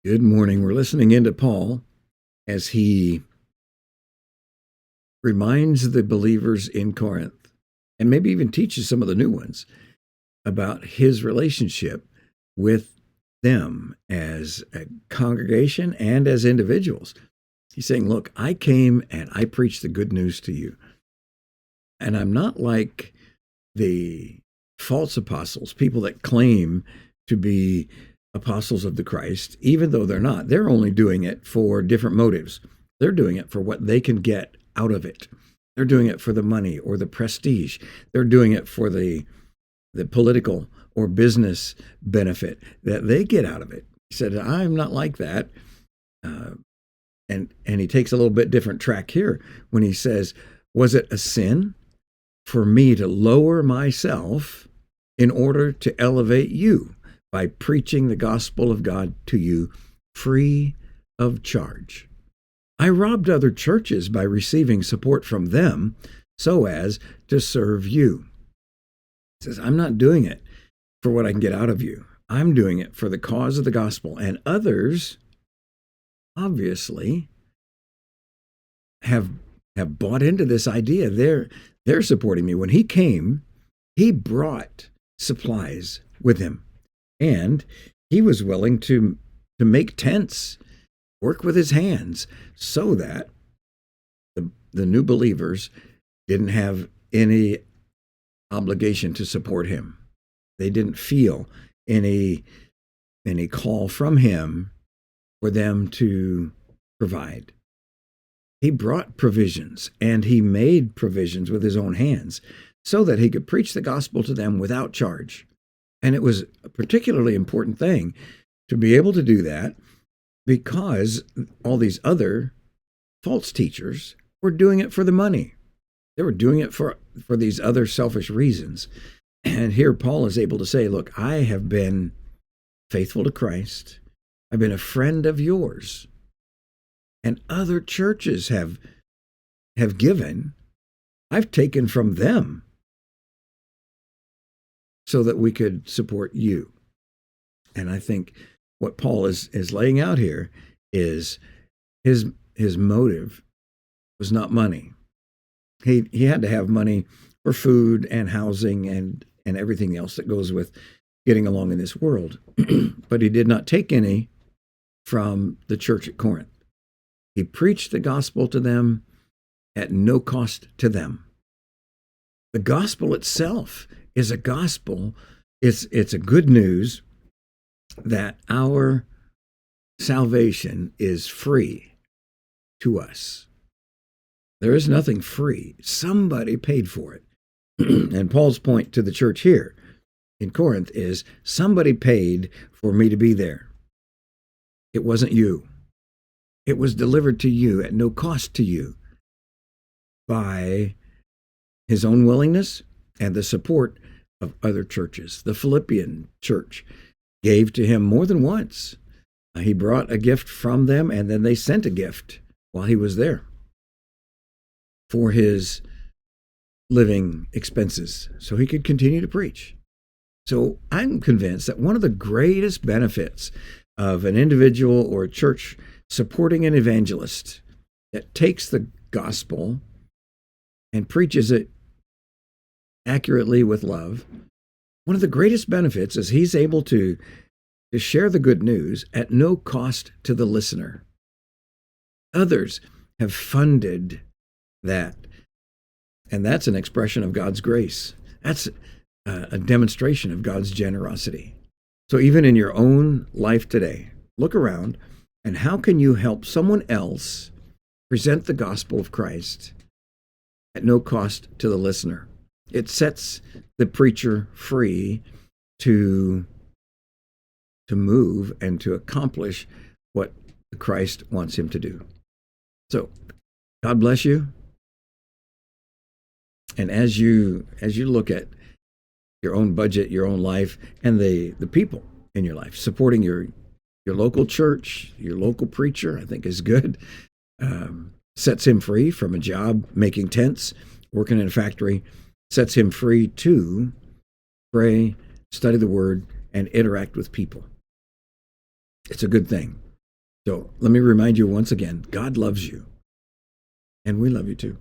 Good morning. We're listening into Paul as he reminds the believers in Corinth, and maybe even teaches some of the new ones about his relationship with them as a congregation and as individuals. He's saying, look, I came and I preached the good news to you. And I'm not like the false apostles, people that claim to be apostles of the Christ, even though they're not. They're only doing it for different motives. They're doing it for what they can get out of it. They're doing it for the money or the prestige. They're doing it for the political or business benefit that they get out of it. He said, I'm not like that. And he takes a little bit different track here when he says, was it a sin for me to lower myself in order to elevate you by preaching the gospel of God to you free of charge? I robbed other churches by receiving support from them so as to serve you. He says, I'm not doing it for what I can get out of you. I'm doing it for the cause of the gospel. And others, obviously, have bought into this idea. They're supporting me. When he came, he brought supplies with him. And he was willing to make tents, work with his hands, so that the new believers didn't have any obligation to support him. They didn't feel any call from him for them to provide. He brought provisions, and he made provisions with his own hands so that he could preach the gospel to them without charge. And it was a particularly important thing to be able to do that because all these other false teachers were doing it for the money. They were doing it for these other selfish reasons. And here Paul is able to say, look, I have been faithful to Christ. I've been a friend of yours. And other churches have given. I've taken from them so that we could support you. And I think what Paul is laying out here is his motive was not money. He had to have money for food and housing and everything else that goes with getting along in this world. But he did not take any from the church at Corinth. He preached the gospel to them at no cost to them. The gospel itself is a gospel. It's a good news that our salvation is free to us. There is nothing free. Somebody paid for it. And Paul's point to the church here in Corinth is somebody paid for me to be there. It wasn't you. It was delivered to you at no cost to you by his own willingness and the support of other churches. The Philippian church gave to him more than once. He brought a gift from them, and then they sent a gift while he was there for his living expenses so he could continue to preach. So I'm convinced that one of the greatest benefits of an individual or a church supporting an evangelist that takes the gospel and preaches it accurately with love, one of the greatest benefits is he's able to share the good news at no cost to the listener. Others have funded that, and that's an expression of God's grace. That's a demonstration of God's generosity. So even in your own life today, look around, and how can you help someone else present the gospel of Christ at no cost to the listener? It sets the preacher free to move and to accomplish what Christ wants him to do. So, God bless you. And as you look at your own budget, your own life, and the people in your life, supporting your local church, your local preacher, I think is good. Sets him free from a job making tents, working in a factory, sets him free to pray, study the word, and interact with people. It's a good thing. So let me remind you once again, God loves you, and we love you too.